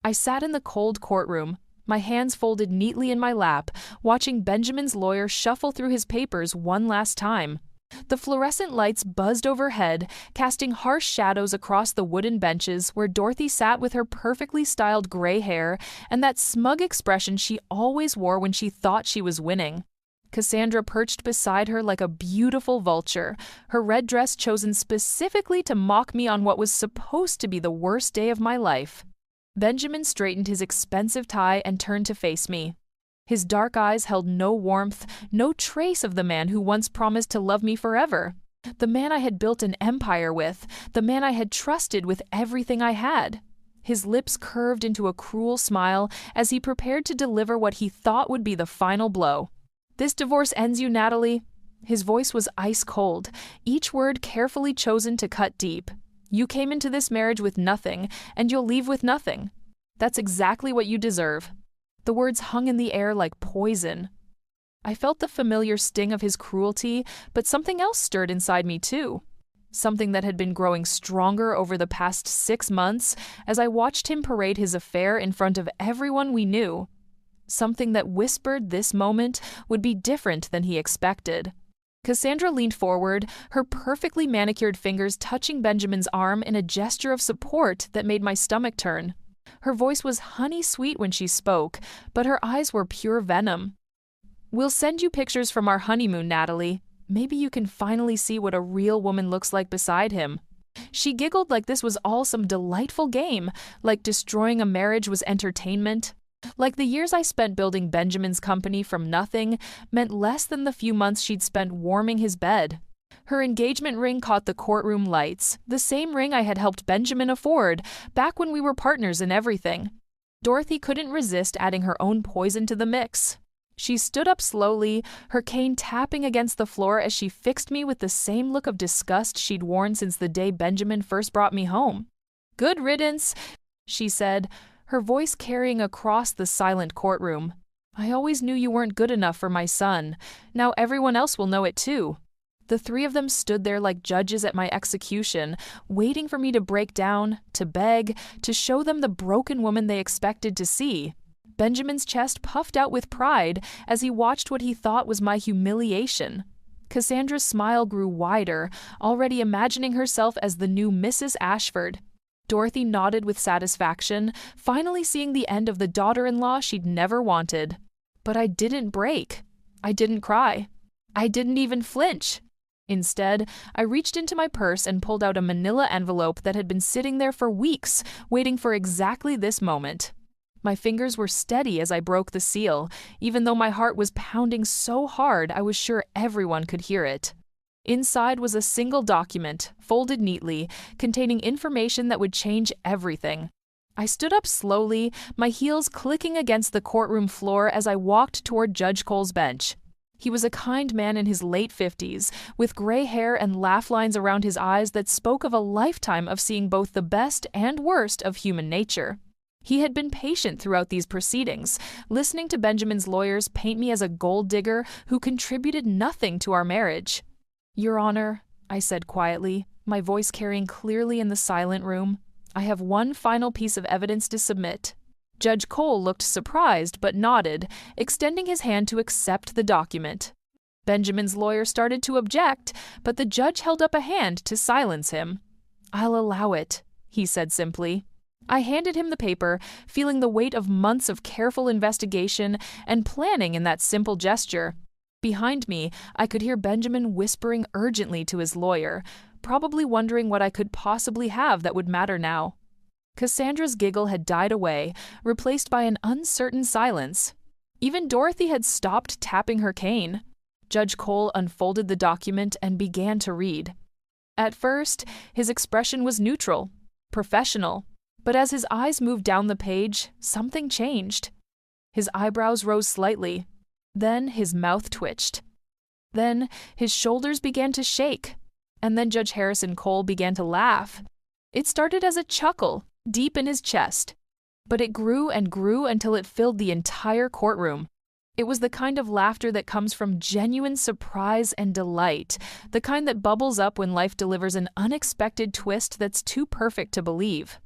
I sat in the cold courtroom, my hands folded neatly in my lap, watching Benjamin's lawyer shuffle through his papers one last time. The fluorescent lights buzzed overhead, casting harsh shadows across the wooden benches where Dorothy sat with her perfectly styled gray hair and that smug expression she always wore when she thought she was winning. Cassandra perched beside her like a beautiful vulture, her red dress chosen specifically to mock me on what was supposed to be the worst day of my life. Benjamin straightened his expensive tie and turned to face me. His dark eyes held no warmth, no trace of the man who once promised to love me forever. The man I had built an empire with, the man I had trusted with everything I had. His lips curved into a cruel smile as he prepared to deliver what he thought would be the final blow. "This divorce ends you, Natalie." His voice was ice cold, each word carefully chosen to cut deep. "You came into this marriage with nothing, and you'll leave with nothing. That's exactly what you deserve." The words hung in the air like poison. I felt the familiar sting of his cruelty, but something else stirred inside me too. Something that had been growing stronger over the past 6 months as I watched him parade his affair in front of everyone we knew. Something that whispered this moment would be different than he expected. Cassandra leaned forward, her perfectly manicured fingers touching Benjamin's arm in a gesture of support that made my stomach turn. Her voice was honey-sweet when she spoke, but her eyes were pure venom. "We'll send you pictures from our honeymoon, Natalie. Maybe you can finally see what a real woman looks like beside him." She giggled like this was all some delightful game, like destroying a marriage was entertainment. Like the years I spent building Benjamin's company from nothing meant less than the few months she'd spent warming his bed. Her engagement ring caught the courtroom lights, the same ring I had helped Benjamin afford, back when we were partners in everything. Dorothy couldn't resist adding her own poison to the mix. She stood up slowly, her cane tapping against the floor as she fixed me with the same look of disgust she'd worn since the day Benjamin first brought me home. "Good riddance," she said, her voice carrying across the silent courtroom. "I always knew you weren't good enough for my son. Now everyone else will know it too." The three of them stood there like judges at my execution, waiting for me to break down, to beg, to show them the broken woman they expected to see. Benjamin's chest puffed out with pride as he watched what he thought was my humiliation. Cassandra's smile grew wider, already imagining herself as the new Mrs. Ashford. Dorothy nodded with satisfaction, finally seeing the end of the daughter-in-law she'd never wanted. But I didn't break. I didn't cry. I didn't even flinch. Instead, I reached into my purse and pulled out a manila envelope that had been sitting there for weeks, waiting for exactly this moment. My fingers were steady as I broke the seal, even though my heart was pounding so hard I was sure everyone could hear it. Inside was a single document, folded neatly, containing information that would change everything. I stood up slowly, my heels clicking against the courtroom floor as I walked toward Judge Cole's bench. He was a kind man in his late 50s, with gray hair and laugh lines around his eyes that spoke of a lifetime of seeing both the best and worst of human nature. He had been patient throughout these proceedings, listening to Benjamin's lawyers paint me as a gold digger who contributed nothing to our marriage. "Your Honor," I said quietly, my voice carrying clearly in the silent room, "I have one final piece of evidence to submit." Judge Cole looked surprised but nodded, extending his hand to accept the document. Benjamin's lawyer started to object, but the judge held up a hand to silence him. "I'll allow it," he said simply. I handed him the paper, feeling the weight of months of careful investigation and planning in that simple gesture. Behind me, I could hear Benjamin whispering urgently to his lawyer, probably wondering what I could possibly have that would matter now. Cassandra's giggle had died away, replaced by an uncertain silence. Even Dorothy had stopped tapping her cane. Judge Cole unfolded the document and began to read. At first, his expression was neutral, professional, but as his eyes moved down the page, something changed. His eyebrows rose slightly. Then his mouth twitched. Then his shoulders began to shake. And then Judge Harrison Cole began to laugh. It started as a chuckle, deep in his chest. But it grew and grew until it filled the entire courtroom. It was the kind of laughter that comes from genuine surprise and delight, the kind that bubbles up when life delivers an unexpected twist that's too perfect to believe.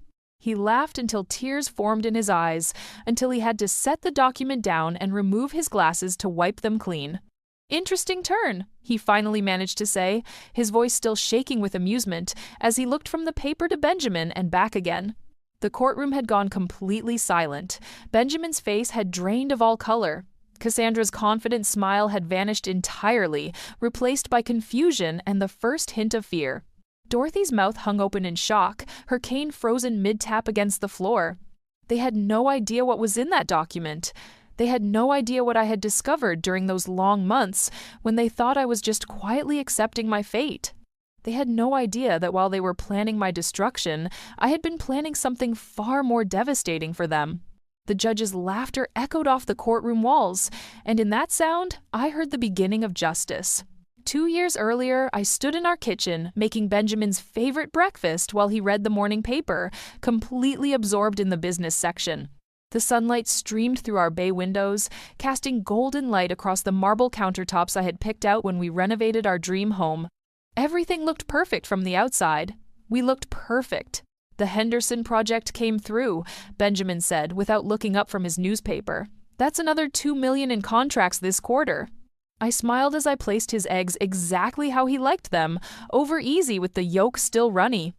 He laughed until tears formed in his eyes, until he had to set the document down and remove his glasses to wipe them clean. "Interesting turn," he finally managed to say, his voice still shaking with amusement, as he looked from the paper to Benjamin and back again. The courtroom had gone completely silent. Benjamin's face had drained of all color. Cassandra's confident smile had vanished entirely, replaced by confusion and the first hint of fear. Dorothy's mouth hung open in shock, her cane frozen mid-tap against the floor. They had no idea what was in that document. They had no idea what I had discovered during those long months when they thought I was just quietly accepting my fate. They had no idea that while they were planning my destruction, I had been planning something far more devastating for them. The judge's laughter echoed off the courtroom walls, and in that sound, I heard the beginning of justice. 2 years earlier, I stood in our kitchen, making Benjamin's favorite breakfast while he read the morning paper, completely absorbed in the business section. The sunlight streamed through our bay windows, casting golden light across the marble countertops I had picked out when we renovated our dream home. Everything looked perfect from the outside. We looked perfect. "The Henderson project came through," Benjamin said, without looking up from his newspaper. "That's another $2 million in contracts this quarter." I smiled as I placed his eggs exactly how he liked them, over easy with the yolk still runny.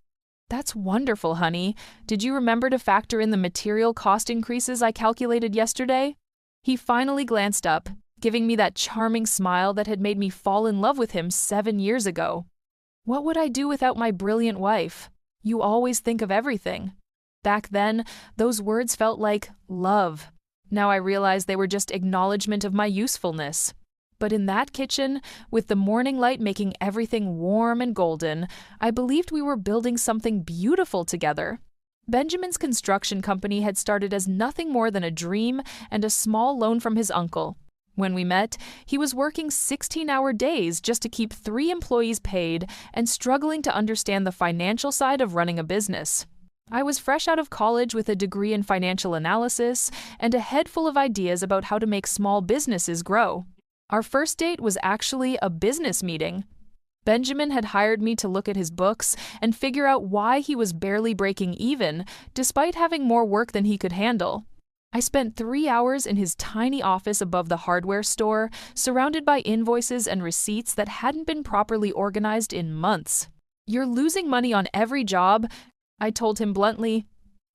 "That's wonderful, honey. Did you remember to factor in the material cost increases I calculated yesterday?" He finally glanced up, giving me that charming smile that had made me fall in love with him 7 years ago. What would I do without my brilliant wife? You always think of everything. Back then, those words felt like love. Now I realize they were just acknowledgement of my usefulness. But in that kitchen, with the morning light making everything warm and golden, I believed we were building something beautiful together. Benjamin's construction company had started as nothing more than a dream and a small loan from his uncle. When we met, he was working 16-hour days just to keep 3 employees paid and struggling to understand the financial side of running a business. I was fresh out of college with a degree in financial analysis and a head full of ideas about how to make small businesses grow. Our first date was actually a business meeting. Benjamin had hired me to look at his books and figure out why he was barely breaking even, despite having more work than he could handle. I spent 3 hours in his tiny office above the hardware store, surrounded by invoices and receipts that hadn't been properly organized in months. "You're losing money on every job," I told him bluntly.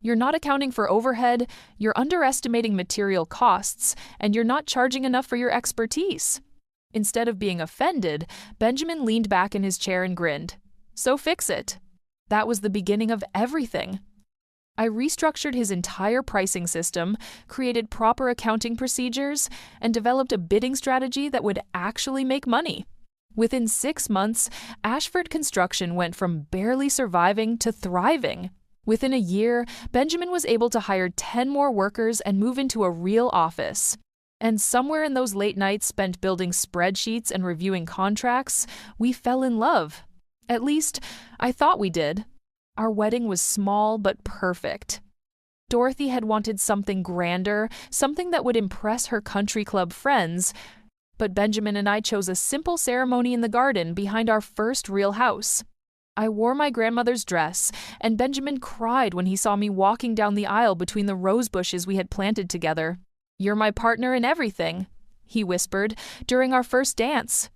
"You're not accounting for overhead, you're underestimating material costs, and you're not charging enough for your expertise." Instead of being offended, Benjamin leaned back in his chair and grinned. "So fix it." That was the beginning of everything. I restructured his entire pricing system, created proper accounting procedures, and developed a bidding strategy that would actually make money. Within 6 months, Ashford Construction went from barely surviving to thriving. Within a year, Benjamin was able to hire 10 more workers and move into a real office. And somewhere in those late nights spent building spreadsheets and reviewing contracts, we fell in love. At least, I thought we did. Our wedding was small but perfect. Dorothy had wanted something grander, something that would impress her country club friends, but Benjamin and I chose a simple ceremony in the garden behind our first real house. I wore my grandmother's dress, and Benjamin cried when he saw me walking down the aisle between the rose bushes we had planted together. "You're my partner in everything," he whispered during our first dance.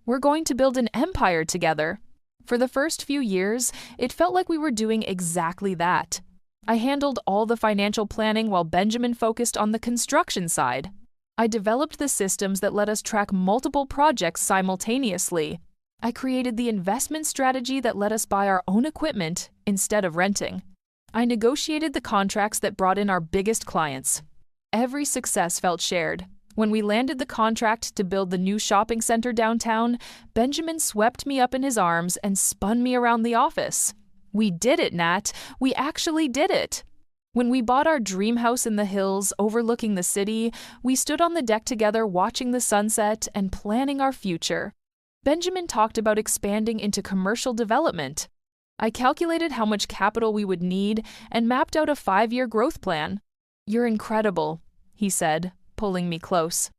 "We're going to build an empire together." For the first few years, it felt like we were doing exactly that. I handled all the financial planning while Benjamin focused on the construction side. I developed the systems that let us track multiple projects simultaneously. I created the investment strategy that let us buy our own equipment instead of renting. I negotiated the contracts that brought in our biggest clients. Every success felt shared. When we landed the contract to build the new shopping center downtown, Benjamin swept me up in his arms and spun me around the office. "We did it, Nat. We actually did it." When we bought our dream house in the hills overlooking the city, we stood on the deck together watching the sunset and planning our future. Benjamin talked about expanding into commercial development. I calculated how much capital we would need and mapped out a 5-year growth plan. "You're incredible," he said, pulling me close.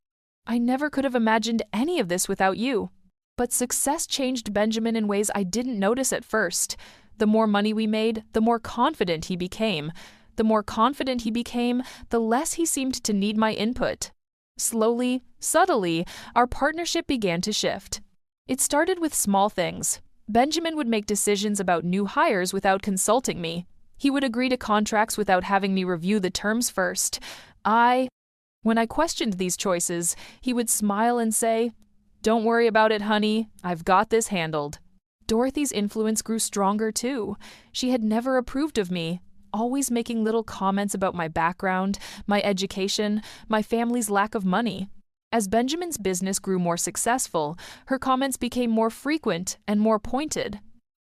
"I never could have imagined any of this without you." But success changed Benjamin in ways I didn't notice at first. The more money we made, the more confident he became. The more confident he became, the less he seemed to need my input. Slowly, subtly, our partnership began to shift. It started with small things. Benjamin would make decisions about new hires without consulting me. He would agree to contracts without having me review the terms first. When I questioned these choices, he would smile and say, "Don't worry about it, honey. I've got this handled." Dorothy's influence grew stronger too. She had never approved of me, always making little comments about my background, my education, my family's lack of money. As Benjamin's business grew more successful, her comments became more frequent and more pointed.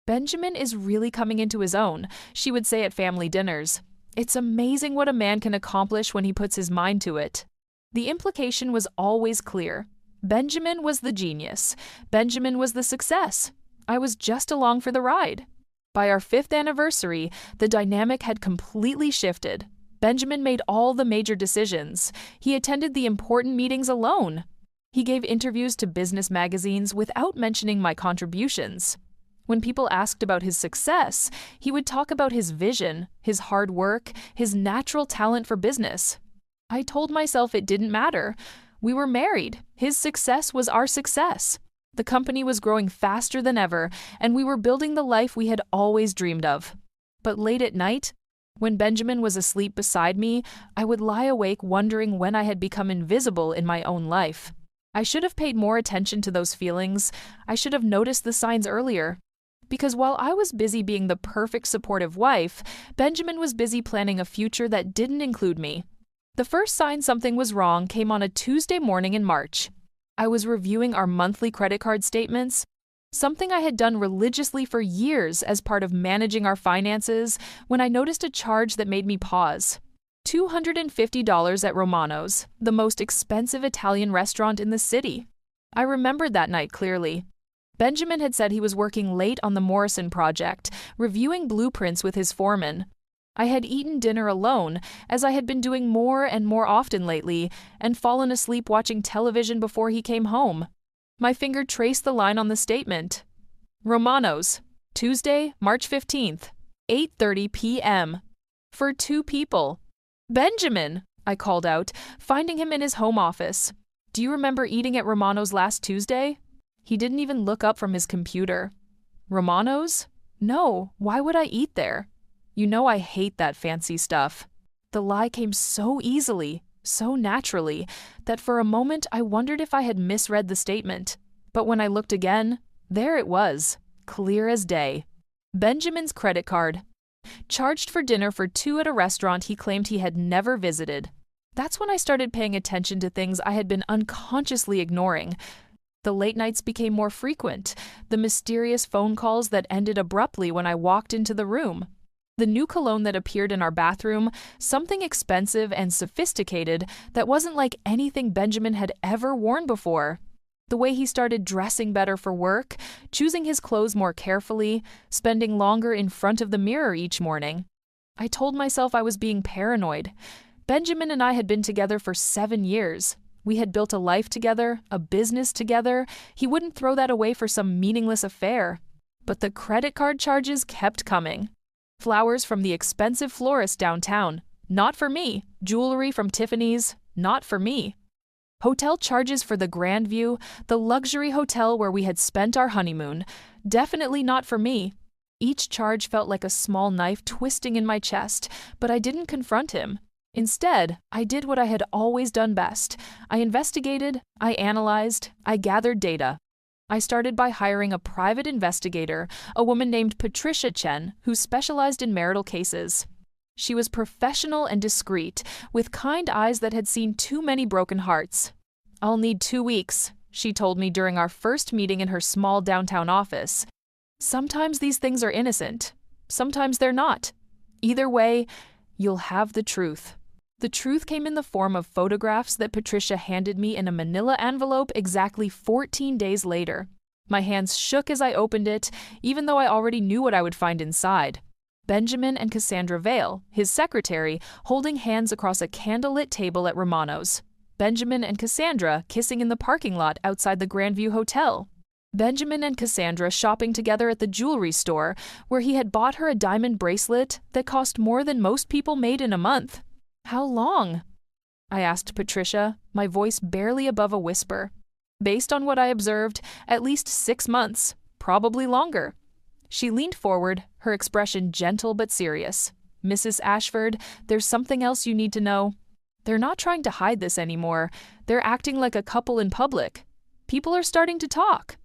"Benjamin is really coming into his own," she would say at family dinners. "It's amazing what a man can accomplish when he puts his mind to it." The implication was always clear. Benjamin was the genius. Benjamin was the success. I was just along for the ride. By our 5th anniversary, the dynamic had completely shifted. Benjamin made all the major decisions. He attended the important meetings alone. He gave interviews to business magazines without mentioning my contributions. When people asked about his success, he would talk about his vision, his hard work, his natural talent for business. I told myself it didn't matter. We were married. His success was our success. The company was growing faster than ever, and we were building the life we had always dreamed of. But late at night, when Benjamin was asleep beside me, I would lie awake wondering when I had become invisible in my own life. I should have paid more attention to those feelings. I should have noticed the signs earlier. Because while I was busy being the perfect supportive wife, Benjamin was busy planning a future that didn't include me. The first sign something was wrong came on a Tuesday morning in March. I was reviewing our monthly credit card statements, something I had done religiously for years as part of managing our finances, when I noticed a charge that made me pause. $250 at Romano's, the most expensive Italian restaurant in the city. I remembered that night clearly. Benjamin had said he was working late on the Morrison project, reviewing blueprints with his foreman. I had eaten dinner alone, as I had been doing more and more often lately, and fallen asleep watching television before he came home. My finger traced the line on the statement. Romano's, Tuesday, March 15th, 8:30 p.m. For 2 people. "Benjamin!" I called out, finding him in his home office. "Do you remember eating at Romano's last Tuesday?" He didn't even look up from his computer. "Romano's? No, why would I eat there? You know I hate that fancy stuff." The lie came so easily, so naturally, that for a moment I wondered if I had misread the statement. But when I looked again, there it was, clear as day. Benjamin's credit card. Charged for dinner for 2 at a restaurant he claimed he had never visited. That's when I started paying attention to things I had been unconsciously ignoring. The late nights became more frequent, the mysterious phone calls that ended abruptly when I walked into the room. The new cologne that appeared in our bathroom, something expensive and sophisticated that wasn't like anything Benjamin had ever worn before. The way he started dressing better for work, choosing his clothes more carefully, spending longer in front of the mirror each morning. I told myself I was being paranoid. Benjamin and I had been together for 7 years. We had built a life together, a business together. He wouldn't throw that away for some meaningless affair. But the credit card charges kept coming. Flowers from the expensive florist downtown, not for me. Jewelry from Tiffany's, not for me. Hotel charges for the Grandview, the luxury hotel where we had spent our honeymoon, definitely not for me. Each charge felt like a small knife twisting in my chest, but I didn't confront him. Instead, I did what I had always done best. I investigated, I analyzed, I gathered data. I started by hiring a private investigator, a woman named Patricia Chen, who specialized in marital cases. She was professional and discreet, with kind eyes that had seen too many broken hearts. "I'll need 2 weeks," she told me during our first meeting in her small downtown office. Sometimes these things are innocent. Sometimes they're not. Either way, you'll have the truth. The truth came in the form of photographs that Patricia handed me in a manila envelope exactly 14 days later. My hands shook as I opened it, even though I already knew what I would find inside. Benjamin and Cassandra Vale, his secretary, holding hands across a candlelit table at Romano's. Benjamin and Cassandra kissing in the parking lot outside the Grandview Hotel. Benjamin and Cassandra shopping together at the jewelry store, where he had bought her a diamond bracelet that cost more than most people made in a month. How long? I asked Patricia, my voice barely above a whisper. Based on what I observed, at least 6 months, probably longer. She leaned forward, her expression gentle but serious. Mrs. Ashford, there's something else you need to know. They're not trying to hide this anymore. They're acting like a couple in public. People are starting to talk.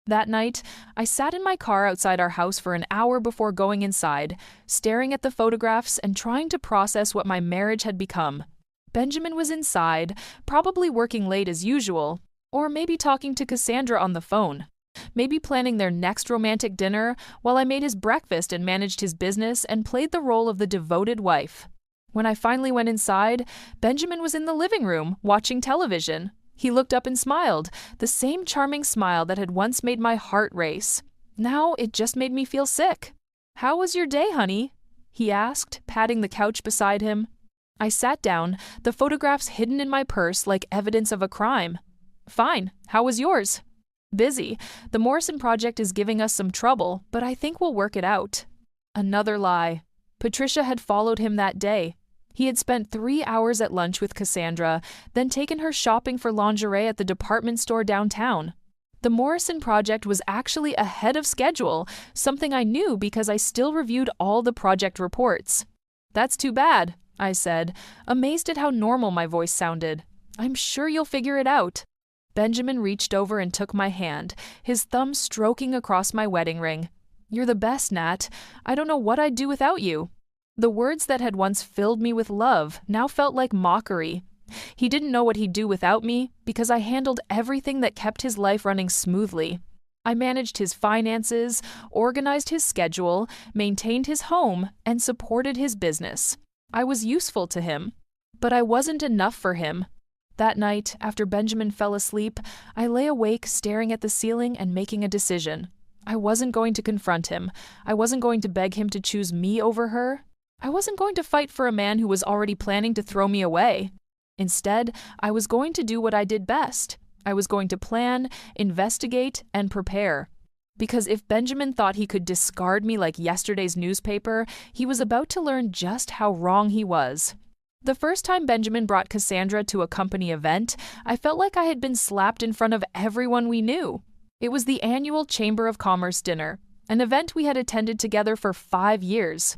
That night, I sat in my car outside our house for an hour before going inside, staring at the photographs and trying to process what my marriage had become. Benjamin was inside, probably working late as usual, or maybe talking to Cassandra on the phone. Maybe planning their next romantic dinner while I made his breakfast and managed his business and played the role of the devoted wife. When I finally went inside, Benjamin was in the living room, watching television. He looked up and smiled, the same charming smile that had once made my heart race. Now it just made me feel sick. "How was your day, honey?" he asked, patting the couch beside him. I sat down, the photographs hidden in my purse like evidence of a crime. "Fine. How was yours?" "Busy. The Morrison project is giving us some trouble, but I think we'll work it out." Another lie. Patricia had followed him that day. He had spent 3 hours at lunch with Cassandra, then taken her shopping for lingerie at the department store downtown. The Morrison project was actually ahead of schedule, something I knew because I still reviewed all the project reports. "That's too bad," I said, amazed at how normal my voice sounded. "I'm sure you'll figure it out." Benjamin reached over and took my hand, his thumb stroking across my wedding ring. "You're the best, Nat. I don't know what I'd do without you." The words that had once filled me with love now felt like mockery. He didn't know what he'd do without me because I handled everything that kept his life running smoothly. I managed his finances, organized his schedule, maintained his home, and supported his business. I was useful to him, but I wasn't enough for him. That night, after Benjamin fell asleep, I lay awake staring at the ceiling and making a decision. I wasn't going to confront him. I wasn't going to beg him to choose me over her. I wasn't going to fight for a man who was already planning to throw me away. Instead, I was going to do what I did best. I was going to plan, investigate, and prepare. Because if Benjamin thought he could discard me like yesterday's newspaper, he was about to learn just how wrong he was. The first time Benjamin brought Cassandra to a company event, I felt like I had been slapped in front of everyone we knew. It was the annual Chamber of Commerce dinner, an event we had attended together for 5 years.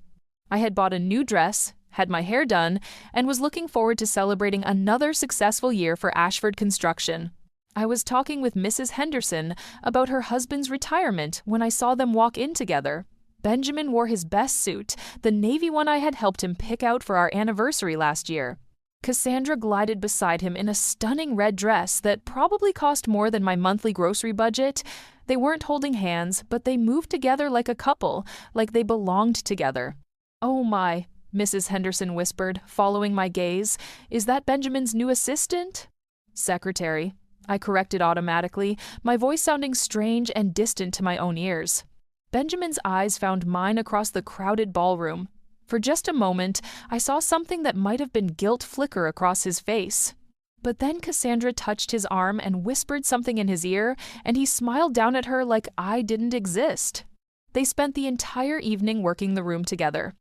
I had bought a new dress, had my hair done, and was looking forward to celebrating another successful year for Ashford Construction. I was talking with Mrs. Henderson about her husband's retirement when I saw them walk in together. Benjamin wore his best suit, the navy one I had helped him pick out for our anniversary last year. Cassandra glided beside him in a stunning red dress that probably cost more than my monthly grocery budget. They weren't holding hands, but they moved together like a couple, like they belonged together. "Oh my," Mrs. Henderson whispered, following my gaze. "Is that Benjamin's new assistant?" "Secretary," I corrected automatically, my voice sounding strange and distant to my own ears. Benjamin's eyes found mine across the crowded ballroom. For just a moment, I saw something that might have been guilt flicker across his face. But then Cassandra touched his arm and whispered something in his ear, and he smiled down at her like I didn't exist. They spent the entire evening working the room together.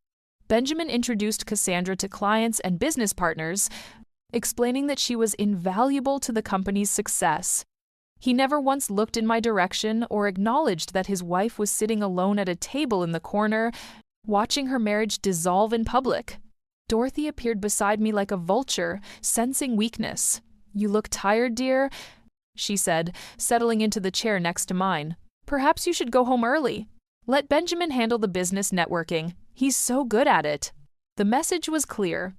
Benjamin introduced Cassandra to clients and business partners, explaining that she was invaluable to the company's success. He never once looked in my direction or acknowledged that his wife was sitting alone at a table in the corner, watching her marriage dissolve in public. Dorothy appeared beside me like a vulture, sensing weakness. "You look tired, dear," she said, settling into the chair next to mine. "Perhaps you should go home early. Let Benjamin handle the business networking. He's so good at it." The message was clear.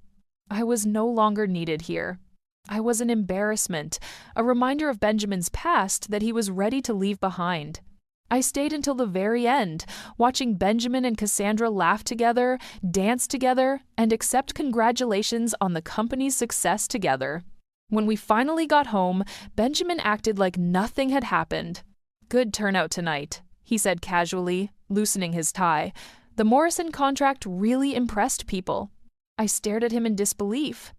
I was no longer needed here. I was an embarrassment, a reminder of Benjamin's past that he was ready to leave behind. I stayed until the very end, watching Benjamin and Cassandra laugh together, dance together, and accept congratulations on the company's success together. When we finally got home, Benjamin acted like nothing had happened. "Good turnout tonight," he said casually, loosening his tie. "The Morrison contract really impressed people." I stared at him in disbelief.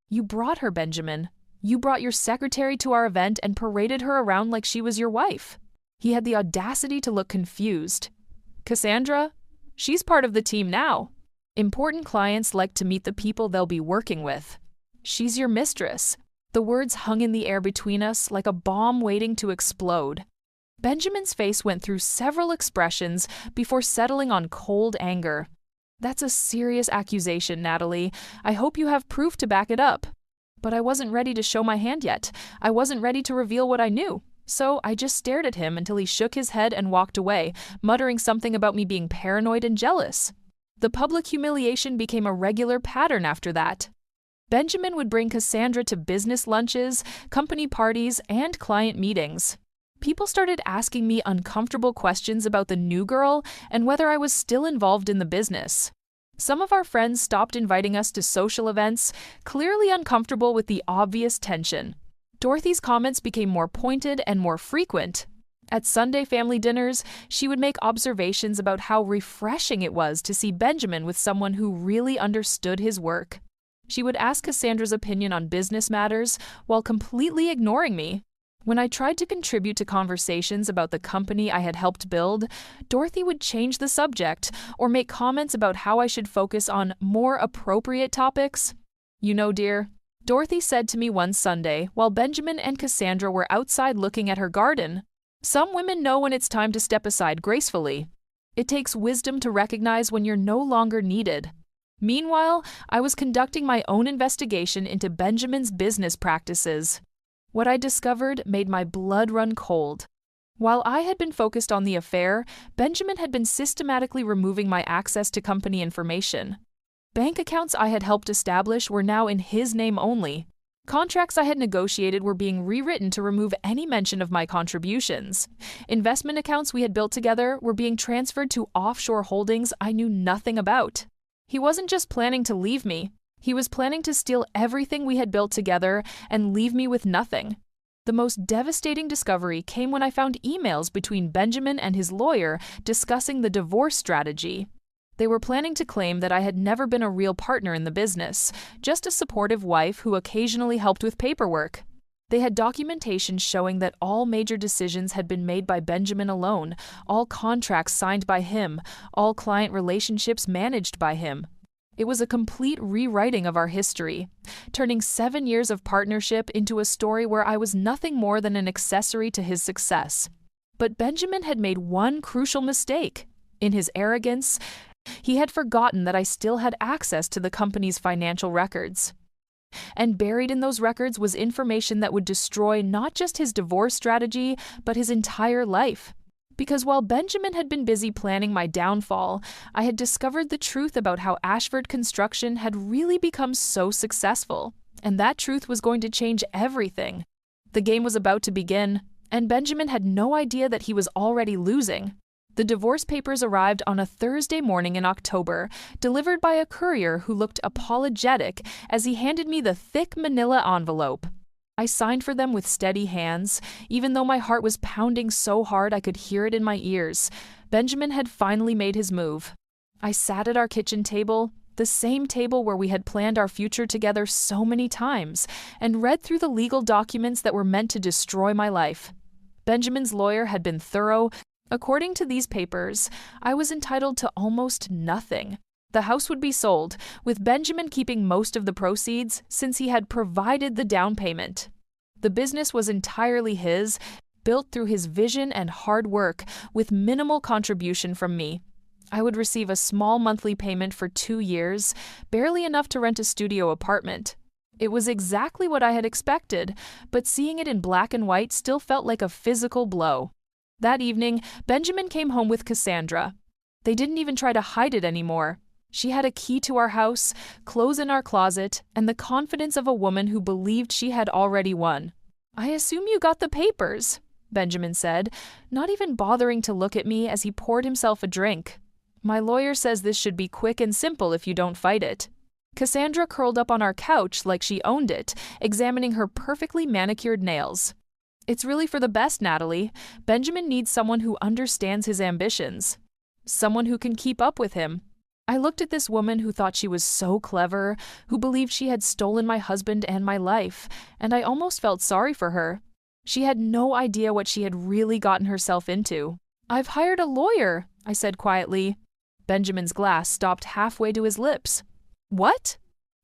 "You brought her, Benjamin. You brought your secretary to our event and paraded her around like she was your wife." He had the audacity to look confused. Cassandra? She's part of the team now. Important clients like to meet the people they'll be working with. She's your mistress. The words hung in the air between us like a bomb waiting to explode. Benjamin's face went through several expressions before settling on cold anger. That's a serious accusation, Natalie. I hope you have proof to back it up. But I wasn't ready to show my hand yet. I wasn't ready to reveal what I knew. So I just stared at him until he shook his head and walked away, muttering something about me being paranoid and jealous. The public humiliation became a regular pattern after that. Benjamin would bring Cassandra to business lunches, company parties, and client meetings. People started asking me uncomfortable questions about the new girl and whether I was still involved in the business. Some of our friends stopped inviting us to social events, clearly uncomfortable with the obvious tension. Dorothy's comments became more pointed and more frequent. At Sunday family dinners, she would make observations about how refreshing it was to see Benjamin with someone who really understood his work. She would ask Cassandra's opinion on business matters while completely ignoring me. When I tried to contribute to conversations about the company I had helped build, Dorothy would change the subject or make comments about how I should focus on more appropriate topics. You know, dear, Dorothy said to me one Sunday while Benjamin and Cassandra were outside looking at her garden, "Some women know when it's time to step aside gracefully. It takes wisdom to recognize when you're no longer needed." Meanwhile, I was conducting my own investigation into Benjamin's business practices. What I discovered made my blood run cold. While I had been focused on the affair, Benjamin had been systematically removing my access to company information. Bank accounts I had helped establish were now in his name only. Contracts I had negotiated were being rewritten to remove any mention of my contributions. Investment accounts we had built together were being transferred to offshore holdings I knew nothing about. He wasn't just planning to leave me. He was planning to steal everything we had built together and leave me with nothing. The most devastating discovery came when I found emails between Benjamin and his lawyer discussing the divorce strategy. They were planning to claim that I had never been a real partner in the business, just a supportive wife who occasionally helped with paperwork. They had documentation showing that all major decisions had been made by Benjamin alone, all contracts signed by him, all client relationships managed by him. It was a complete rewriting of our history, turning 7 years of partnership into a story where I was nothing more than an accessory to his success. But Benjamin had made one crucial mistake. In his arrogance, he had forgotten that I still had access to the company's financial records. And buried in those records was information that would destroy not just his divorce strategy, but his entire life. Because while Benjamin had been busy planning my downfall, I had discovered the truth about how Ashford Construction had really become so successful. And that truth was going to change everything. The game was about to begin, and Benjamin had no idea that he was already losing. The divorce papers arrived on a Thursday morning in October, delivered by a courier who looked apologetic as he handed me the thick manila envelope. I signed for them with steady hands, even though my heart was pounding so hard I could hear it in my ears. Benjamin had finally made his move. I sat at our kitchen table, the same table where we had planned our future together so many times, and read through the legal documents that were meant to destroy my life. Benjamin's lawyer had been thorough. According to these papers, I was entitled to almost nothing. The house would be sold, with Benjamin keeping most of the proceeds since he had provided the down payment. The business was entirely his, built through his vision and hard work, with minimal contribution from me. I would receive a small monthly payment for 2 years, barely enough to rent a studio apartment. It was exactly what I had expected, but seeing it in black and white still felt like a physical blow. That evening, Benjamin came home with Cassandra. They didn't even try to hide it anymore. She had a key to our house, clothes in our closet, and the confidence of a woman who believed she had already won. "I assume you got the papers," Benjamin said, not even bothering to look at me as he poured himself a drink. "My lawyer says this should be quick and simple if you don't fight it." Cassandra curled up on our couch like she owned it, examining her perfectly manicured nails. "It's really for the best, Natalie. Benjamin needs someone who understands his ambitions. Someone who can keep up with him." I looked at this woman who thought she was so clever, who believed she had stolen my husband and my life, and I almost felt sorry for her. She had no idea what she had really gotten herself into. "I've hired a lawyer," I said quietly. Benjamin's glass stopped halfway to his lips. "What?"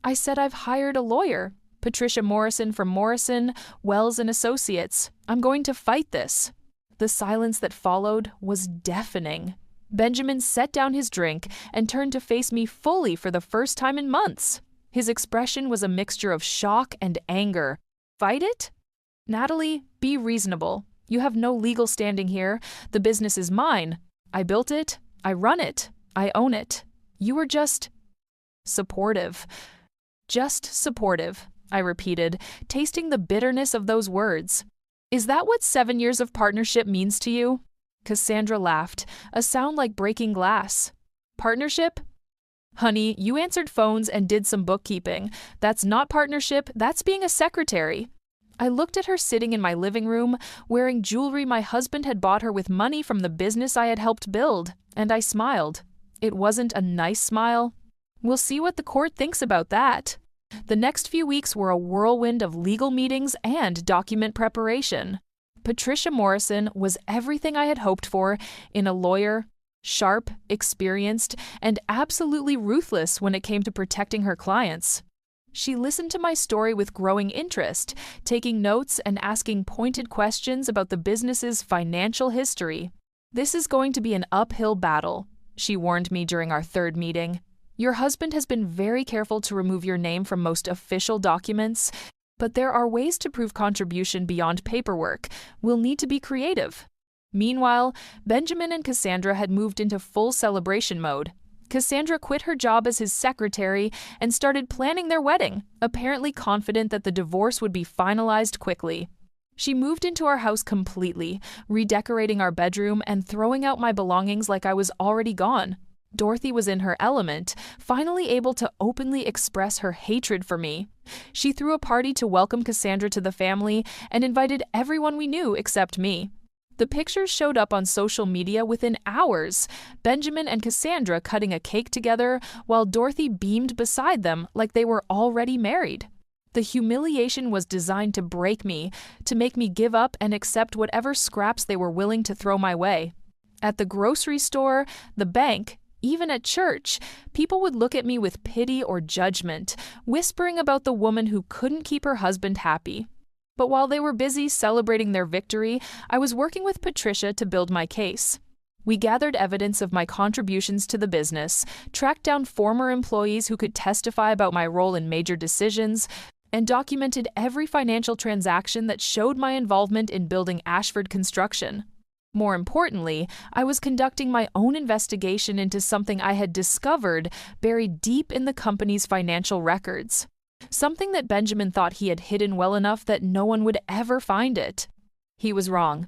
I said, "I've hired a lawyer. Patricia Morrison from Morrison, Wells and Associates. I'm going to fight this." The silence that followed was deafening. Benjamin set down his drink and turned to face me fully for the first time in months. His expression was a mixture of shock and anger. "Fight it?" "Natalie, be reasonable. You have no legal standing here. The business is mine. I built it. I run it. I own it. You were just supportive." "Just supportive," I repeated, tasting the bitterness of those words. "Is that what 7 years of partnership means to you?" Cassandra laughed, a sound like breaking glass. "Partnership? Honey, you answered phones and did some bookkeeping. That's not partnership, that's being a secretary." I looked at her sitting in my living room, wearing jewelry my husband had bought her with money from the business I had helped build, and I smiled. It wasn't a nice smile. We'll see what the court thinks about that. The next few weeks were a whirlwind of legal meetings and document preparation. Patricia Morrison was everything I had hoped for in a lawyer: sharp, experienced, and absolutely ruthless when it came to protecting her clients. She listened to my story with growing interest, taking notes and asking pointed questions about the business's financial history. "This is going to be an uphill battle," she warned me during our third meeting. "Your husband has been very careful to remove your name from most official documents, but there are ways to prove contribution beyond paperwork. We'll need to be creative." Meanwhile, Benjamin and Cassandra had moved into full celebration mode. Cassandra quit her job as his secretary and started planning their wedding, apparently confident that the divorce would be finalized quickly. She moved into our house completely, redecorating our bedroom and throwing out my belongings like I was already gone. Dorothy was in her element, finally able to openly express her hatred for me. She threw a party to welcome Cassandra to the family and invited everyone we knew except me. The pictures showed up on social media within hours, Benjamin and Cassandra cutting a cake together while Dorothy beamed beside them like they were already married. The humiliation was designed to break me, to make me give up and accept whatever scraps they were willing to throw my way. At the grocery store, the bank, even at church, people would look at me with pity or judgment, whispering about the woman who couldn't keep her husband happy. But while they were busy celebrating their victory, I was working with Patricia to build my case. We gathered evidence of my contributions to the business, tracked down former employees who could testify about my role in major decisions, and documented every financial transaction that showed my involvement in building Ashford Construction. More importantly, I was conducting my own investigation into something I had discovered buried deep in the company's financial records. Something that Benjamin thought he had hidden well enough that no one would ever find it. He was wrong.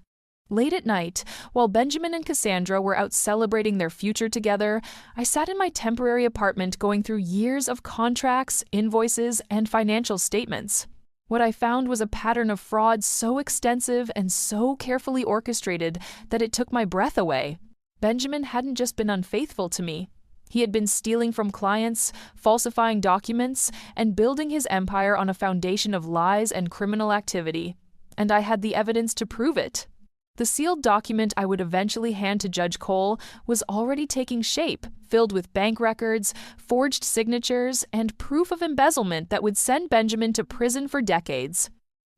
Late at night, while Benjamin and Cassandra were out celebrating their future together, I sat in my temporary apartment going through years of contracts, invoices, and financial statements. What I found was a pattern of fraud so extensive and so carefully orchestrated that it took my breath away. Benjamin hadn't just been unfaithful to me. He had been stealing from clients, falsifying documents, and building his empire on a foundation of lies and criminal activity. And I had the evidence to prove it. The sealed document I would eventually hand to Judge Cole was already taking shape, filled with bank records, forged signatures, and proof of embezzlement that would send Benjamin to prison for decades.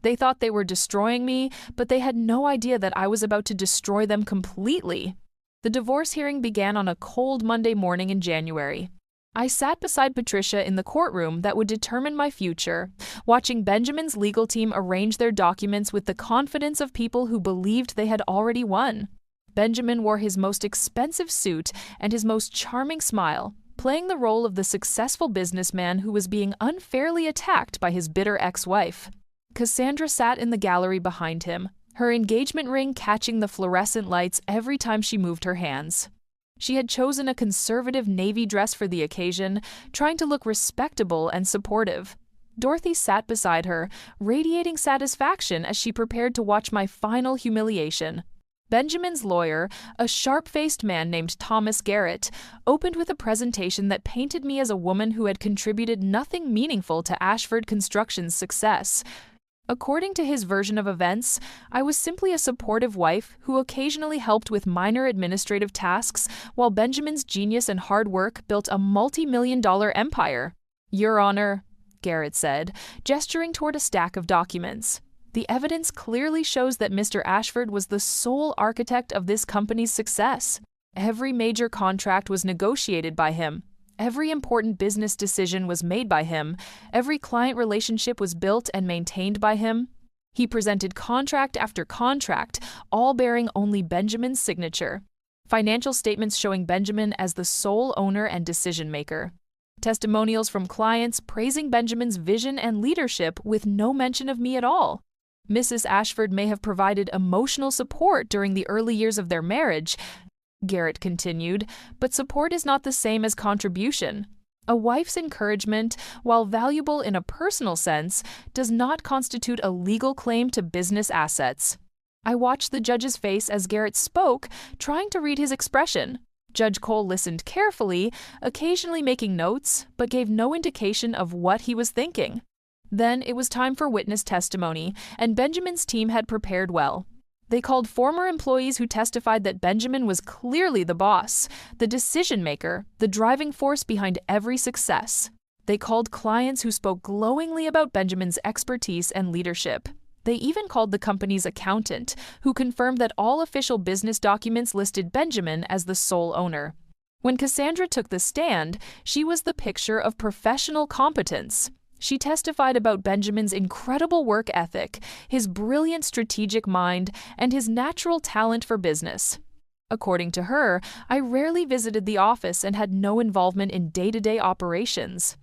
They thought they were destroying me, but they had no idea that I was about to destroy them completely. The divorce hearing began on a cold Monday morning in January. I sat beside Patricia in the courtroom that would determine my future, watching Benjamin's legal team arrange their documents with the confidence of people who believed they had already won. Benjamin wore his most expensive suit and his most charming smile, playing the role of the successful businessman who was being unfairly attacked by his bitter ex-wife. Cassandra sat in the gallery behind him, her engagement ring catching the fluorescent lights every time she moved her hands. She had chosen a conservative navy dress for the occasion, trying to look respectable and supportive. Dorothy sat beside her, radiating satisfaction as she prepared to watch my final humiliation. Benjamin's lawyer, a sharp-faced man named Thomas Garrett, opened with a presentation that painted me as a woman who had contributed nothing meaningful to Ashford Construction's success. According to his version of events, I was simply a supportive wife who occasionally helped with minor administrative tasks while Benjamin's genius and hard work built a multi-million-dollar empire. Your Honor, Garrett said, gesturing toward a stack of documents. The evidence clearly shows that Mr. Ashford was the sole architect of this company's success. Every major contract was negotiated by him. Every important business decision was made by him. Every client relationship was built and maintained by him. He presented contract after contract, all bearing only Benjamin's signature. Financial statements showing Benjamin as the sole owner and decision-maker. Testimonials from clients praising Benjamin's vision and leadership with no mention of me at all. Mrs. Ashford may have provided emotional support during the early years of their marriage, Garrett continued, but support is not the same as contribution. A wife's encouragement, while valuable in a personal sense, does not constitute a legal claim to business assets. I watched the judge's face as Garrett spoke, trying to read his expression. Judge Cole listened carefully, occasionally making notes, but gave no indication of what he was thinking. Then it was time for witness testimony, and Benjamin's team had prepared well. They called former employees who testified that Benjamin was clearly the boss, the decision-maker, the driving force behind every success. They called clients who spoke glowingly about Benjamin's expertise and leadership. They even called the company's accountant, who confirmed that all official business documents listed Benjamin as the sole owner. When Cassandra took the stand, she was the picture of professional competence. She testified about Benjamin's incredible work ethic, his brilliant strategic mind, and his natural talent for business. According to her, I rarely visited the office and had no involvement in day-to-day operations.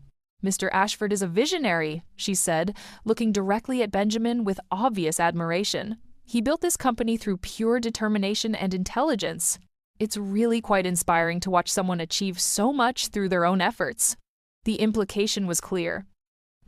Mr. Ashford is a visionary, she said, looking directly at Benjamin with obvious admiration. He built this company through pure determination and intelligence. It's really quite inspiring to watch someone achieve so much through their own efforts. The implication was clear.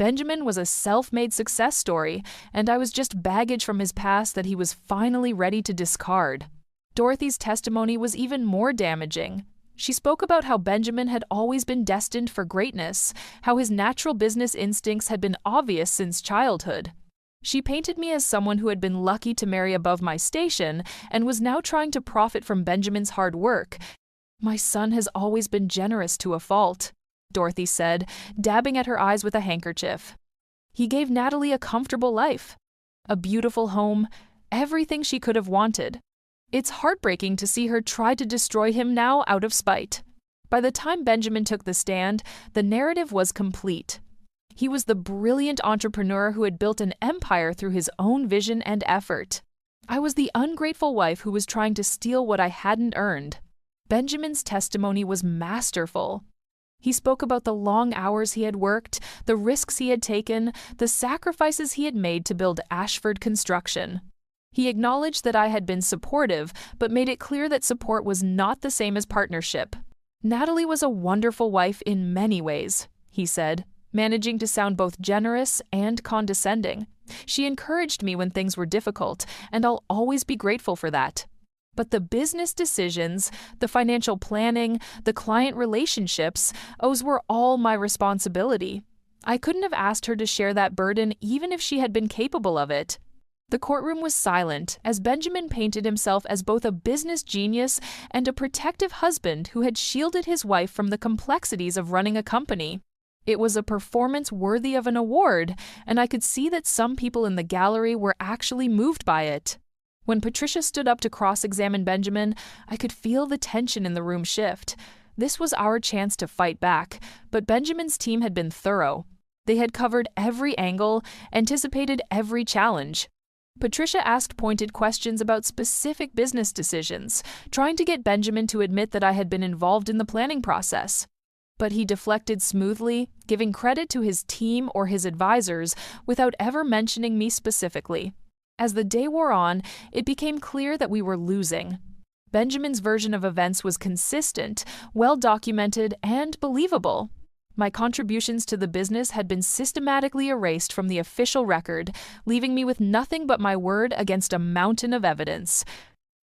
Benjamin was a self-made success story, and I was just baggage from his past that he was finally ready to discard. Dorothy's testimony was even more damaging. She spoke about how Benjamin had always been destined for greatness, how his natural business instincts had been obvious since childhood. She painted me as someone who had been lucky to marry above my station and was now trying to profit from Benjamin's hard work. My son has always been generous to a fault, Dorothy said, dabbing at her eyes with a handkerchief. He gave Natalie a comfortable life, a beautiful home, everything she could have wanted. It's heartbreaking to see her try to destroy him now out of spite. By the time Benjamin took the stand, the narrative was complete. He was the brilliant entrepreneur who had built an empire through his own vision and effort. I was the ungrateful wife who was trying to steal what I hadn't earned. Benjamin's testimony was masterful. He spoke about the long hours he had worked, the risks he had taken, the sacrifices he had made to build Ashford Construction. He acknowledged that I had been supportive, but made it clear that support was not the same as partnership. Natalie was a wonderful wife in many ways, he said, managing to sound both generous and condescending. She encouraged me when things were difficult, and I'll always be grateful for that. But the business decisions, the financial planning, the client relationships, those were all my responsibility. I couldn't have asked her to share that burden even if she had been capable of it. The courtroom was silent as Benjamin painted himself as both a business genius and a protective husband who had shielded his wife from the complexities of running a company. It was a performance worthy of an award, and I could see that some people in the gallery were actually moved by it. When Patricia stood up to cross-examine Benjamin, I could feel the tension in the room shift. This was our chance to fight back, but Benjamin's team had been thorough. They had covered every angle, anticipated every challenge. Patricia asked pointed questions about specific business decisions, trying to get Benjamin to admit that I had been involved in the planning process. But he deflected smoothly, giving credit to his team or his advisors without ever mentioning me specifically. As the day wore on, it became clear that we were losing. Benjamin's version of events was consistent, well-documented, and believable. My contributions to the business had been systematically erased from the official record, leaving me with nothing but my word against a mountain of evidence.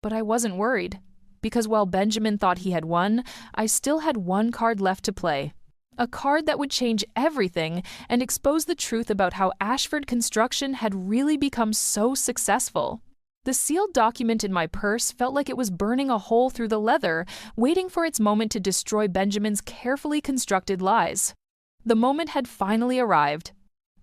But I wasn't worried, because while Benjamin thought he had won, I still had one card left to play. A card that would change everything and expose the truth about how Ashford Construction had really become so successful. The sealed document in my purse felt like it was burning a hole through the leather, waiting for its moment to destroy Benjamin's carefully constructed lies. The moment had finally arrived.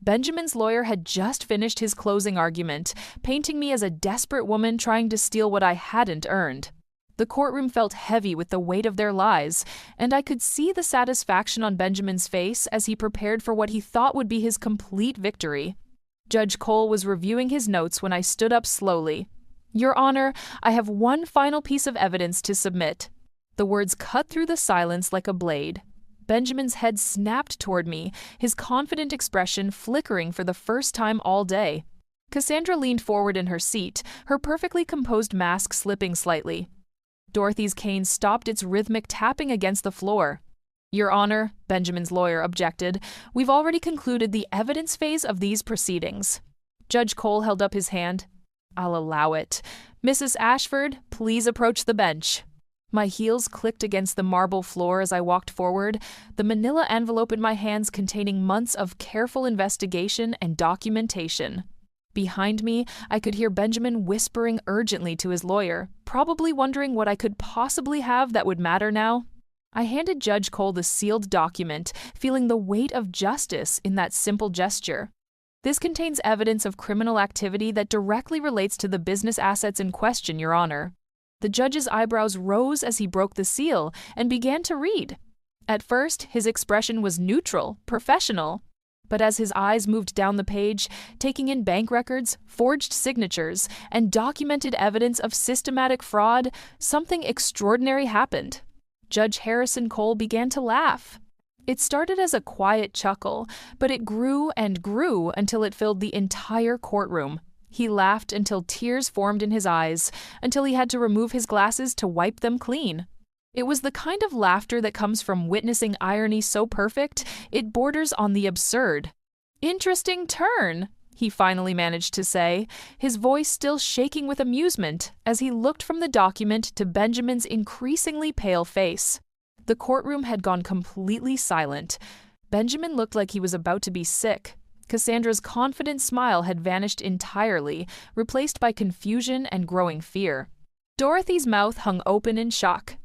Benjamin's lawyer had just finished his closing argument, painting me as a desperate woman trying to steal what I hadn't earned. The courtroom felt heavy with the weight of their lies, and I could see the satisfaction on Benjamin's face as he prepared for what he thought would be his complete victory. Judge Cole was reviewing his notes when I stood up slowly. "Your Honor, I have one final piece of evidence to submit." The words cut through the silence like a blade. Benjamin's head snapped toward me, his confident expression flickering for the first time all day. Cassandra leaned forward in her seat, her perfectly composed mask slipping slightly. Dorothy's cane stopped its rhythmic tapping against the floor. "Your Honor," Benjamin's lawyer objected, "we've already concluded the evidence phase of these proceedings." Judge Cole held up his hand. "I'll allow it. Mrs. Ashford, please approach the bench." My heels clicked against the marble floor as I walked forward, the manila envelope in my hands containing months of careful investigation and documentation. Behind me, I could hear Benjamin whispering urgently to his lawyer, probably wondering what I could possibly have that would matter now. I handed Judge Cole the sealed document, feeling the weight of justice in that simple gesture. "This contains evidence of criminal activity that directly relates to the business assets in question, Your Honor." The judge's eyebrows rose as he broke the seal and began to read. At first, his expression was neutral, professional. But as his eyes moved down the page, taking in bank records, forged signatures, and documented evidence of systematic fraud, something extraordinary happened. Judge Harrison Cole began to laugh. It started as a quiet chuckle, but it grew and grew until it filled the entire courtroom. He laughed until tears formed in his eyes, until he had to remove his glasses to wipe them clean. It was the kind of laughter that comes from witnessing irony so perfect, it borders on the absurd. "Interesting turn," he finally managed to say, his voice still shaking with amusement as he looked from the document to Benjamin's increasingly pale face. The courtroom had gone completely silent. Benjamin looked like he was about to be sick. Cassandra's confident smile had vanished entirely, replaced by confusion and growing fear. Dorothy's mouth hung open in shock.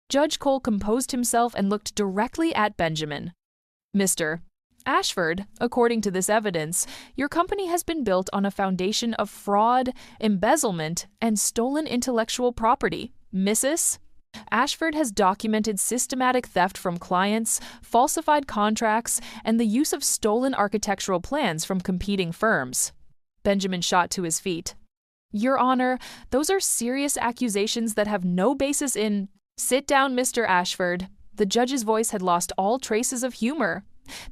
Judge Cole composed himself and looked directly at Benjamin. "Mr. Ashford, according to this evidence, your company has been built on a foundation of fraud, embezzlement, and stolen intellectual property. Mrs. Ashford has documented systematic theft from clients, falsified contracts, and the use of stolen architectural plans from competing firms." Benjamin shot to his feet. "Your Honor, those are serious accusations that have no basis in—" "Sit down, Mr. Ashford." The judge's voice had lost all traces of humor.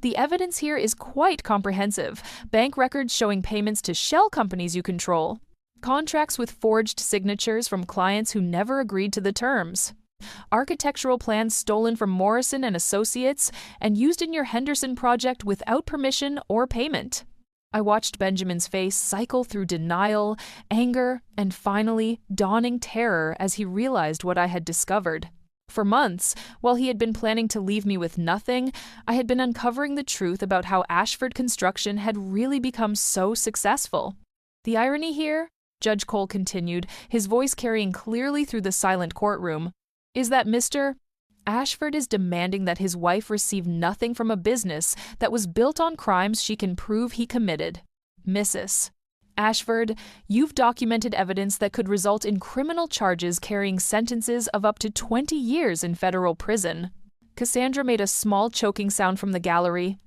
"The evidence here is quite comprehensive. Bank records showing payments to shell companies you control. Contracts with forged signatures from clients who never agreed to the terms. Architectural plans stolen from Morrison and Associates and used in your Henderson project without permission or payment." I watched Benjamin's face cycle through denial, anger, and finally, dawning terror as he realized what I had discovered. For months, while he had been planning to leave me with nothing, I had been uncovering the truth about how Ashford Construction had really become so successful. "The irony here," Judge Cole continued, his voice carrying clearly through the silent courtroom, "is that Mr. Ashford is demanding that his wife receive nothing from a business that was built on crimes she can prove he committed. Mrs. Ashford, you've documented evidence that could result in criminal charges carrying sentences of up to 20 years in federal prison." Cassandra made a small choking sound from the gallery.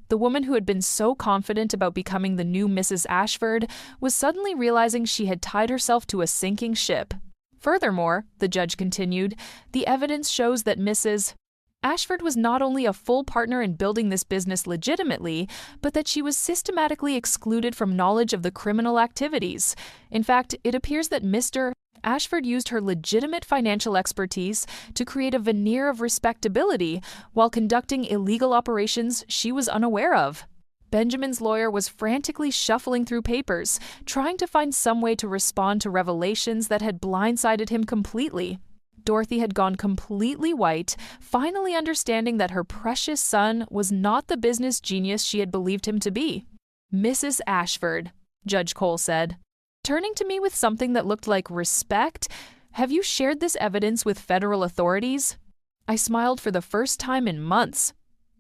The woman who had been so confident about becoming the new Mrs. Ashford was suddenly realizing she had tied herself to a sinking ship. "Furthermore," the judge continued, "the evidence shows that Mrs. Ashford was not only a full partner in building this business legitimately, but that she was systematically excluded from knowledge of the criminal activities. In fact, it appears that Mr. Ashford used her legitimate financial expertise to create a veneer of respectability while conducting illegal operations she was unaware of." Benjamin's lawyer was frantically shuffling through papers, trying to find some way to respond to revelations that had blindsided him completely. Dorothy had gone completely white, finally understanding that her precious son was not the business genius she had believed him to be. "Mrs. Ashford," Judge Cole said, turning to me with something that looked like respect, "have you shared this evidence with federal authorities?" I smiled for the first time in months.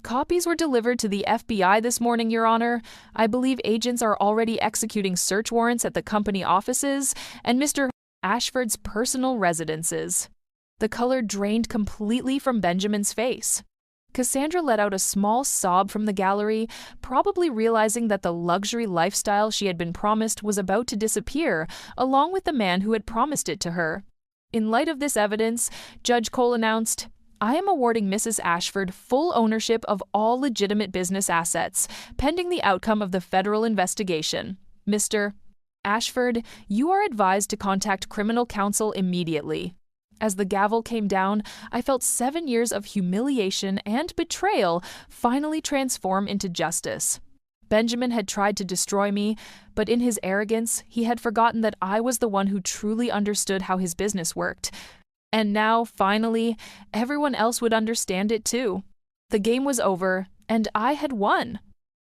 "Copies were delivered to the FBI this morning, Your Honor. I believe agents are already executing search warrants at the company offices and Mr. Ashford's personal residences." The color drained completely from Benjamin's face. Cassandra let out a small sob from the gallery, probably realizing that the luxury lifestyle she had been promised was about to disappear, along with the man who had promised it to her. In light of this evidence, Judge Cole announced, "I am awarding Mrs. Ashford full ownership of all legitimate business assets, pending the outcome of the federal investigation. Mr. Ashford, you are advised to contact criminal counsel immediately." As the gavel came down, I felt 7 years of humiliation and betrayal finally transform into justice. Benjamin had tried to destroy me, but in his arrogance, he had forgotten that I was the one who truly understood how his business worked. And now, finally, everyone else would understand it too. The game was over, and I had won.